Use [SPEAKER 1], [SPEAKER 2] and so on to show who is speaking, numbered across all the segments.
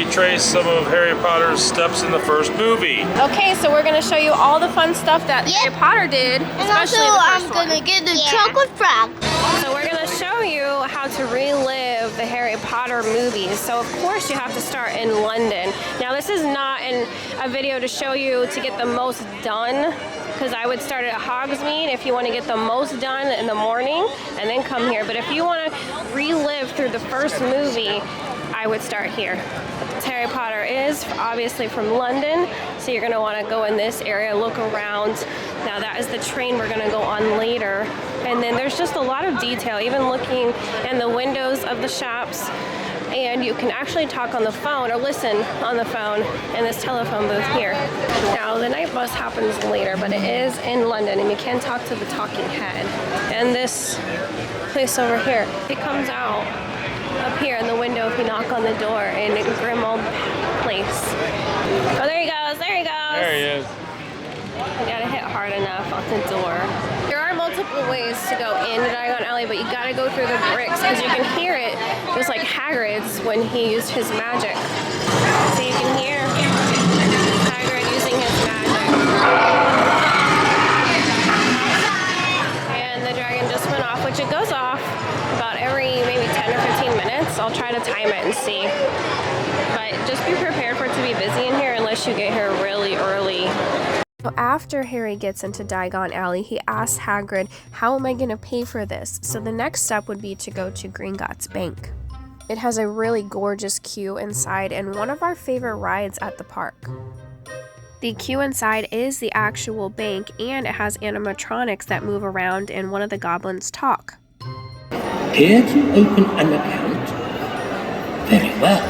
[SPEAKER 1] retrace some of Harry Potter's steps in the first movie.
[SPEAKER 2] Okay, so we're gonna show you all the fun stuff that Harry Potter did,
[SPEAKER 3] and also I'm gonna get the chocolate frog.
[SPEAKER 2] So we're gonna show you how to relive the Harry Potter movies. So of course you have to start in London. Now this is not a video to show you to get the most done, because I would start at Hogsmeade if you want to get the most done in the morning and then come here. But if you want to relive through the first movie, I would start here. Harry Potter is obviously from London, so you're going to want to go in this area, look around. Now that is the train we're going to go on later. And then there's just a lot of detail, even looking in the windows of the shops. And you can actually talk on the phone or listen on the phone in this telephone booth here. Now the night bus happens later, but it is in London and you can talk to the talking head. And this place over here, it comes out up here in the window if you knock on the door in a grim old place. Oh, there he goes, there he goes.
[SPEAKER 1] There he is.
[SPEAKER 2] You gotta hit hard enough on the door. There are multiple ways to go into Diagon Alley, but you gotta go through the bricks because you can hear it just like Hagrid's when he used his magic. So you can hear Hagrid using his magic. And the dragon just went off, which it goes off about every maybe 10 or 15 minutes. I'll try to time it and see. But just be prepared for it to be busy in here unless you get here really early. After Harry gets into Diagon Alley, he asks Hagrid, how am I going to pay for this? So the next step would be to go to Gringotts Bank. It has a really gorgeous queue inside and one of our favorite rides at the park. The queue inside is the actual bank and it has animatronics that move around and one of the goblins talk.
[SPEAKER 4] Here to open an account? Very well.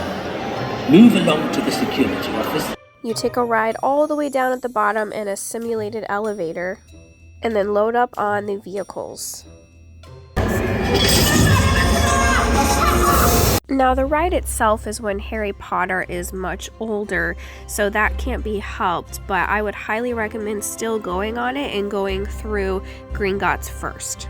[SPEAKER 4] Move along to the security office.
[SPEAKER 2] You take a ride all the way down at the bottom in a simulated elevator, and then load up on the vehicles. Now the ride itself is when Harry Potter is much older, so that can't be helped, but I would highly recommend still going on it and going through Gringotts first,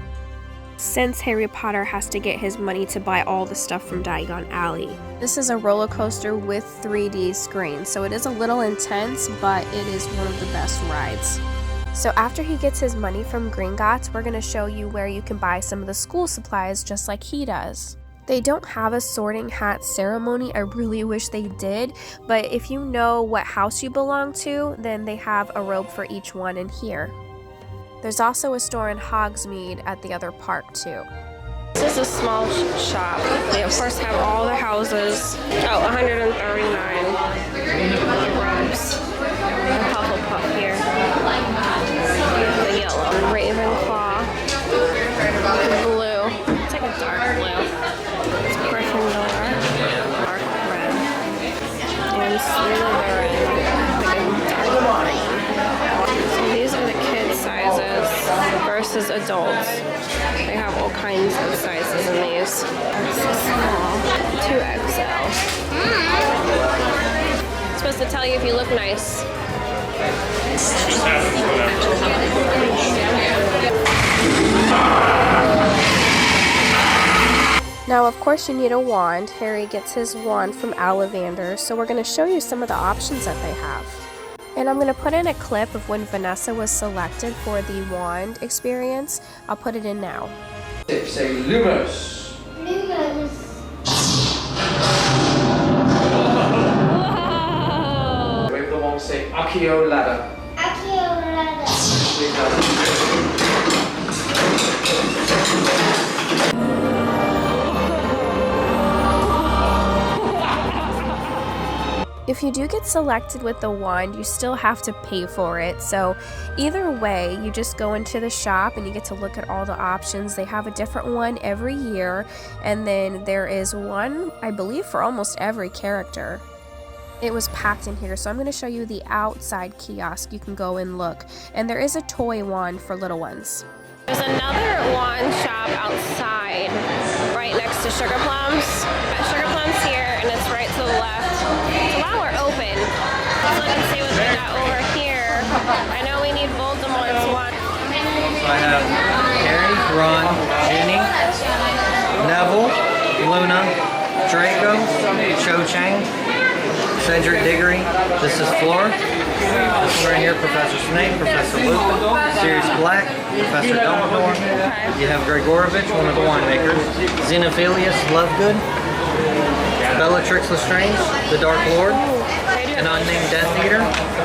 [SPEAKER 2] since Harry Potter has to get his money to buy all the stuff from Diagon Alley. This is a roller coaster with 3D screens, so it is a little intense, but it is one of the best rides. So after he gets his money from Gringotts, we're going to show you where you can buy some of the school supplies just like he does. They don't have a sorting hat ceremony, I really wish they did, but if you know what house you belong to, then they have a robe for each one in here. There's also a store in Hogsmeade at the other park too. This is a small shop. They of course have all the houses. Oh, 139 robes. The Hufflepuff here. The yellow. Ravenclaw. The blue. It's like a dark blue. It's Gryffindor. Dark red. And Slytherin. Like a dark green. So these are the kids' sizes versus adults. They have all kinds of sizes in these. Extra small, 2XL. It's supposed to tell you if you look nice. Now, of course, you need a wand. Harry gets his wand from Ollivander, so we're going to show you some of the options that they have. And I'm going to put in a clip of when Vanessa was selected for the wand experience. I'll put it in now.
[SPEAKER 5] Say Lumos.
[SPEAKER 3] Lumos.
[SPEAKER 5] Wave the wand, say Accio Ladder.
[SPEAKER 3] Accio Ladder.
[SPEAKER 2] If you do get selected with the wand, you still have to pay for it. So either way, you just go into the shop and you get to look at all the options. They have a different one every year. And then there is one, I believe, for almost every character. It was packed in here. So I'm going to show you the outside kiosk. You can go and look. And there is a toy wand for little ones. There's another wand shop outside, right next to Sugar Plums. Sugar Plums here, and it's right to the left. So while we're open, let's look and see what we got over here. I know we need Voldemort's wand.
[SPEAKER 6] So I have Harry, Ron, Ginny, Neville, Luna, Draco, Cho Chang, Cedric Diggory. This is Floor. This one right here, Professor Snape, Professor Lupin, Sirius Black, Professor Dumbledore. You have Gregorovitch, one of the winemakers. Xenophilius Lovegood. Bellatrix Lestrange, the Dark Lord. An unnamed Death Eater.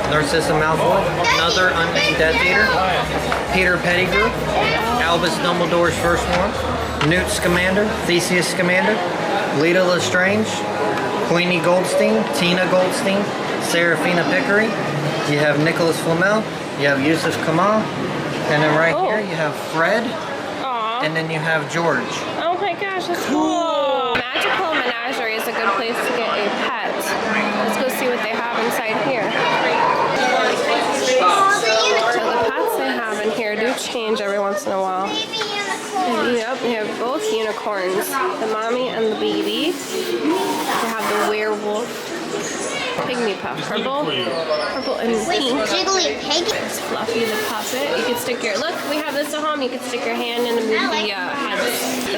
[SPEAKER 6] Narcissa Malfoy, another unnamed Death Eater. Peter Pettigrew. Albus Dumbledore's first one. Newt Scamander, Theseus Scamander. Lita Lestrange. Queenie Goldstein, Tina Goldstein, Serafina Pickery. You have Nicholas Flamel. You have Yusuf Kamal. And then right here you have Fred.
[SPEAKER 2] Aww.
[SPEAKER 6] And then you have George.
[SPEAKER 2] Oh my gosh, that's cool. Magical Menagerie is a good place to get a pet. Let's go see what they have inside here. So the pets they have in here do change every once in a while. Yep, we have both unicorns, the mommy and the baby. We have the werewolf, pygmy pup, purple and pink.
[SPEAKER 3] Jiggly pig.
[SPEAKER 2] It's Fluffy the puppet. You can stick your, look, we have this at home. You can stick your hand in and move the heads. The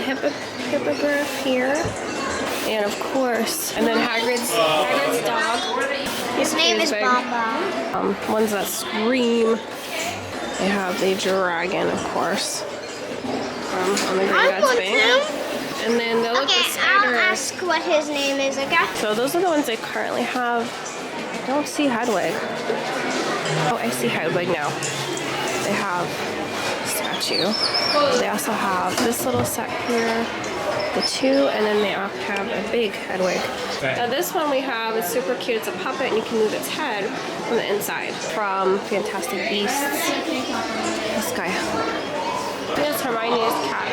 [SPEAKER 2] hippogriff here. And of course, and then Hagrid's dog.
[SPEAKER 3] His name is Baba.
[SPEAKER 2] Ones that scream. They have the dragon, of course. On the Gringotts bank. And then they'll look the spider.
[SPEAKER 3] I'll ask what his name is, okay?
[SPEAKER 2] So those are the ones they currently have. I don't see Hedwig. Oh, I see Hedwig now. They have statue. They also have this little set here, the two, and then they have a big Hedwig. Now this one we have is super cute. It's a puppet and you can move its head from the inside. From Fantastic Beasts. This guy. This is Hermione's cat.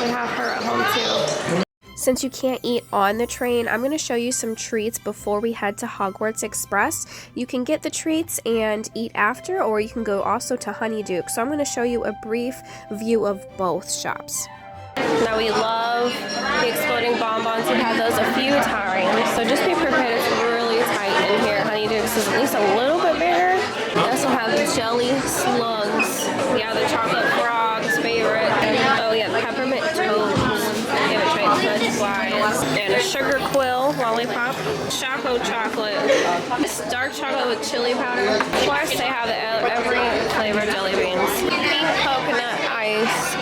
[SPEAKER 2] We have her at home too. Since you can't eat on the train, I'm going to show you some treats before we head to Hogwarts Express. You can get the treats and eat after, or you can go also to Honeyduke. So I'm going to show you a brief view of both shops. Now we love the exploding bonbons. We've had those a few times. So just be prepared, it's really tight in here. Honeyduke's is at least a little bit bigger. We also have the jelly slugs. Yeah, the chocolate frog's favorite. Oh yeah, the peppermint toast. I haven't tried fudge flies. And a sugar quill lollipop. Choco chocolate. This dark chocolate with chili powder. Of course, they have every flavor jelly beans. Pink coconut ice.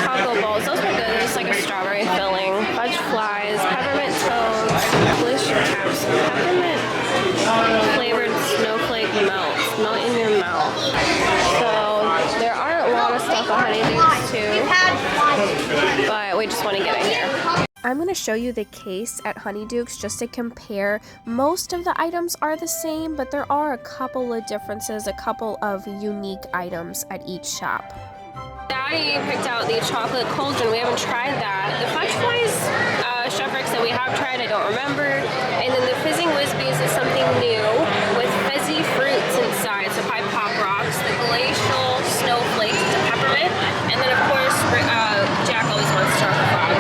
[SPEAKER 2] Chocolate balls. Those are good. There's like a strawberry filling. Fudge flies. Peppermint toast. Glacier caps. Peppermint flavored snowflake melt. Melt in your mouth. So there are a lot of stuff at Honeydukes too. But we just want to get it here. I'm going to show you the case at Honeydukes just to compare. Most of the items are the same, but there are a couple of differences, a couple of unique items at each shop. Daddy picked out the chocolate cauldron. We haven't tried that. The fudge flies, chef Rick said we have tried, I don't remember. And then the fizzing whizbees is something new with fizzy fruits inside. So pie pop rocks, the glacial snowflakes, the peppermint, and then of course Jack always wants chocolate frog.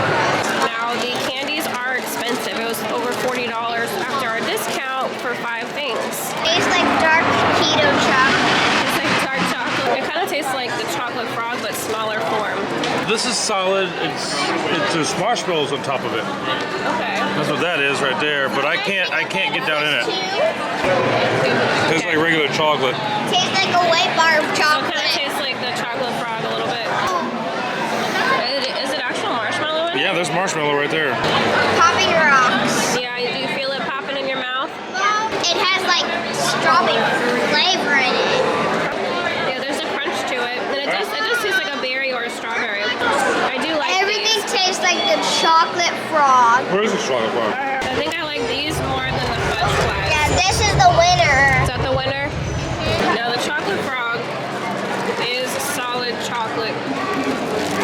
[SPEAKER 2] Now the candies are expensive. It was over $40 after our discount for 5 things.
[SPEAKER 3] Tastes like dark keto chocolate.
[SPEAKER 2] It's like dark chocolate. It kind of tastes like the chocolate frog, but smaller form.
[SPEAKER 1] This is solid. There's marshmallows on top of it.
[SPEAKER 2] Okay.
[SPEAKER 1] That's what that is right there. But I can't get down in it. Tastes like regular chocolate.
[SPEAKER 3] Tastes like a white bar of
[SPEAKER 2] So it
[SPEAKER 3] chocolate.
[SPEAKER 2] kind of tastes like the chocolate frog a little bit. Is it actual marshmallow in it?
[SPEAKER 1] Yeah, there's marshmallow right there.
[SPEAKER 3] Popping rocks.
[SPEAKER 2] Yeah, do you feel it popping in your mouth?
[SPEAKER 3] It has like strawberry flavor in it.
[SPEAKER 2] Yeah, there's a crunch to it. And it does taste like a berry or a strawberry. I do like
[SPEAKER 3] Everything
[SPEAKER 2] these.
[SPEAKER 3] tastes like the chocolate frog.
[SPEAKER 1] Where is the chocolate bar?
[SPEAKER 2] I think I like these more than the fudge flies.
[SPEAKER 3] Yeah, this is the winner.
[SPEAKER 2] Is that the winner? Now the chocolate frog is solid chocolate.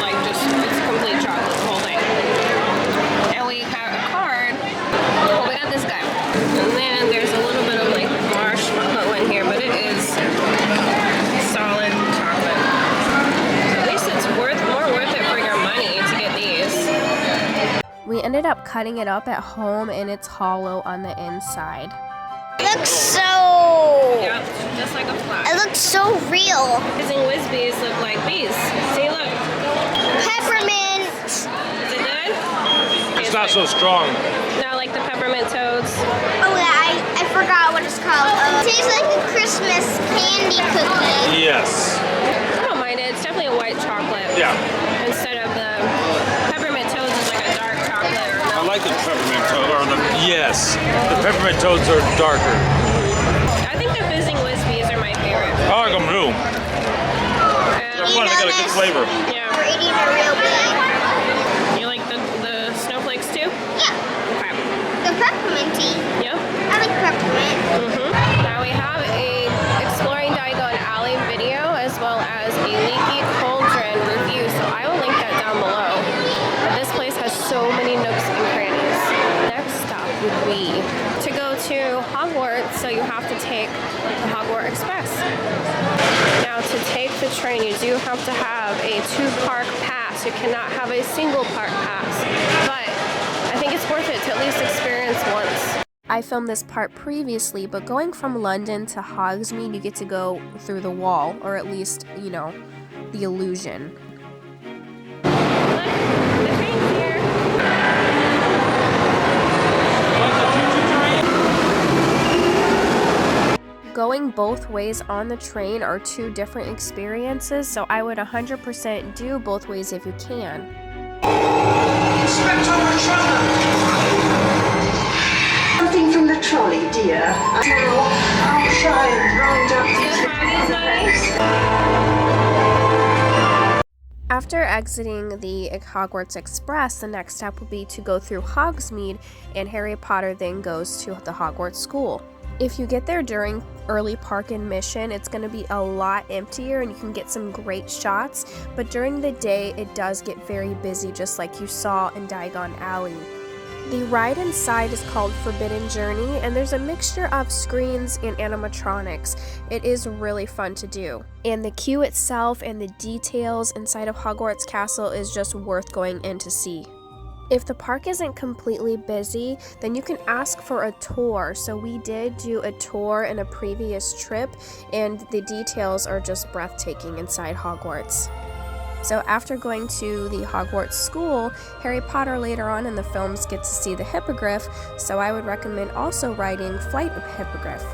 [SPEAKER 2] Like just, it's complete chocolate, the whole thing. And we have a card. Well, we got this guy. And then there's a little bit of like marshmallow in here, but it is solid chocolate. So at least it's more worth it for your money to get these. We ended up cutting it up at home and it's hollow on the inside.
[SPEAKER 3] It looks so...
[SPEAKER 2] Yep, just like a flat.
[SPEAKER 3] It looks so real.
[SPEAKER 2] Fizzing whizbees look like bees. See, look.
[SPEAKER 3] Peppermint.
[SPEAKER 2] Is it good?
[SPEAKER 1] It's not so strong.
[SPEAKER 2] Now, like the peppermint toads.
[SPEAKER 3] tastes like a Christmas candy cookie.
[SPEAKER 1] Yes.
[SPEAKER 2] I don't mind it. It's definitely a white chocolate.
[SPEAKER 1] Yeah.
[SPEAKER 2] Instead of the peppermint toast is like a dark chocolate or
[SPEAKER 1] I
[SPEAKER 2] milk.
[SPEAKER 1] like the peppermint toast. Yes. The peppermint toasts are darker.
[SPEAKER 2] I think the fizzing Wispies are my favorite.
[SPEAKER 1] I like them too. They're fun. They got a good flavor.
[SPEAKER 2] Yeah.
[SPEAKER 3] We're eating a real big.
[SPEAKER 2] You like the snowflakes too?
[SPEAKER 3] Yeah,
[SPEAKER 2] Okay.
[SPEAKER 3] the pepperminty.
[SPEAKER 2] Yep.
[SPEAKER 3] I like peppermint.
[SPEAKER 2] Now we have a exploring Diagon Alley video as well as a leaky cauldron review, so I will link that down below. But this place has so many nooks and crannies. Next stop would be to go to Hogwarts, so you have to take the Hogwarts Express. Now to take the train, you do have to have a 2-park pass. You cannot have a single park pass, but I think it's worth it to at least experience once. I filmed this part previously, but going from London to Hogsmeade, you get to go through the wall, or at least, you know, the illusion. Look, the train's here. Going both ways on the train are 2 different experiences, so I would 100% do both ways if you can.
[SPEAKER 7] Something from the trolley, dear. I'll try and round up these.
[SPEAKER 2] After exiting the Hogwarts Express, the next step will be to go through Hogsmeade, and Harry Potter then goes to the Hogwarts School. If you get there during early park admission, it's going to be a lot emptier and you can get some great shots, but during the day it does get very busy, just like you saw in Diagon Alley. The ride inside is called Forbidden Journey, and there's a mixture of screens and animatronics. It is really fun to do. And the queue itself and the details inside of Hogwarts Castle is just worth going in to see. If the park isn't completely busy, then you can ask for a tour. So we did do a tour in a previous trip, and the details are just breathtaking inside Hogwarts. So after going to the Hogwarts School, Harry Potter later on in the films gets to see the Hippogriff, so I would recommend also riding Flight of Hippogriff.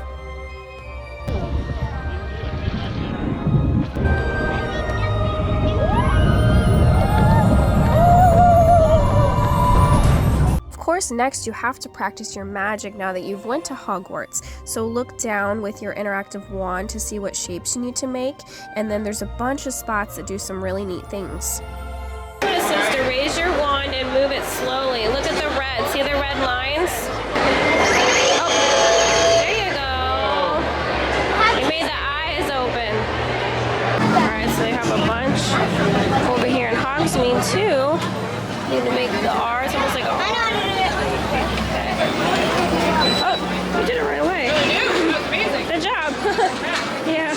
[SPEAKER 2] Of course, next you have to practice your magic now that you've went to Hogwarts. So look down with your interactive wand to see what shapes you need to make, and then there's a bunch of spots that do some really neat things. Is to raise your wand and move it slowly. Look at the red. See the red lines? Oh, there you go. You made the eyes open. Alright, so they have a bunch over here in Hogsmeade too. You need to make the R's almost like a R. Oh, you did it right away. Amazing. Good job. Yeah.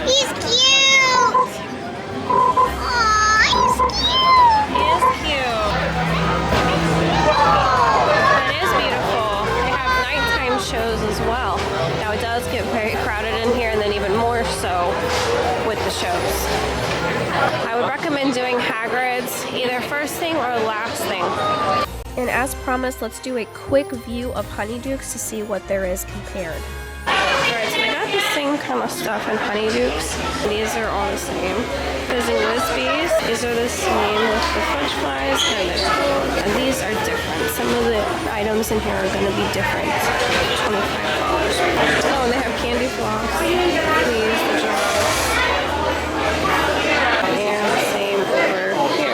[SPEAKER 3] He's cute. Aww, he's cute.
[SPEAKER 2] He is cute. It is beautiful. They have nighttime shows as well. Now it does get very crowded in here, and then even more so with the shows. I would recommend doing Hagrid's either first thing or last thing. And as promised, let's do a quick view of Honeydukes to see what there is compared. Alright, so they got the same kind of stuff in Honeydukes. These are all the same. Fizzing Wispies, these are the same with the fudge flies and the toad. And these are different. Some of the items in here are going to be different. $25. Oh, and they have candy floss. Please, the jars. And same over here.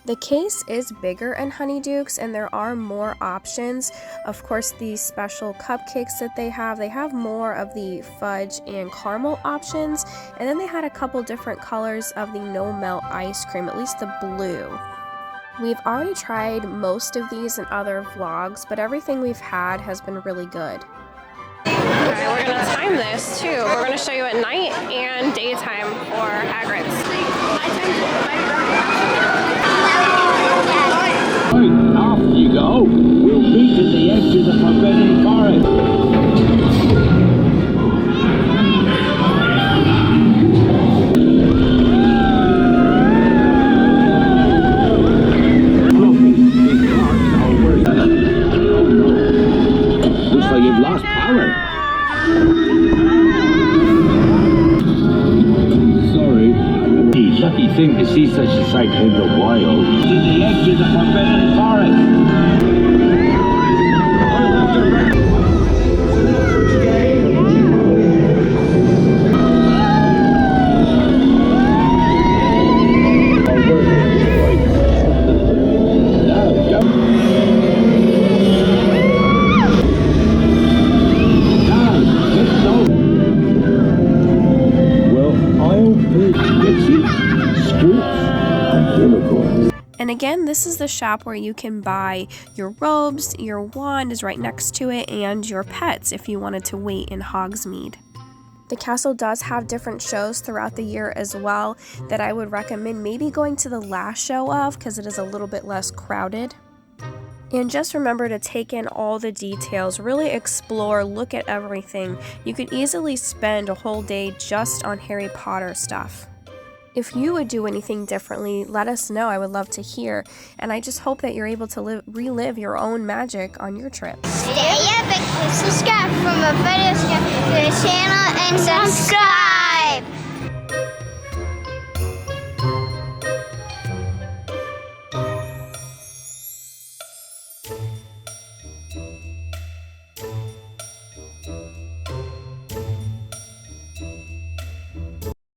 [SPEAKER 2] The case is bigger in Honeydukes, and there are more options. Of course, the special cupcakes that they have more of the fudge and caramel options, and then they had a couple different colors of the no melt ice cream, at least the blue. We've already tried most of these in other vlogs, but everything we've had has been really good. Alright, we're going to time this too. We're going to show you at night and daytime for Hagrid's.
[SPEAKER 8] Off you go. We'll meet at the edge of the Forbidden Forest. Looks like you've lost power. sight in the wild. To the edge of the forbidden forest.
[SPEAKER 2] And again, this is the shop where you can buy your robes, your wand is right next to it, and your pets if you wanted to wait in Hogsmeade. The castle does have different shows throughout the year as well that I would recommend maybe going to the last show of because it is a little bit less crowded. And just remember to take in all the details, really explore, look at everything. You could easily spend a whole day just on Harry Potter stuff. If you would do anything differently, let us know. I would love to hear. And I just hope that you're able to relive your own magic on your trip.
[SPEAKER 3] Stay up and subscribe from a video to the channel and subscribe.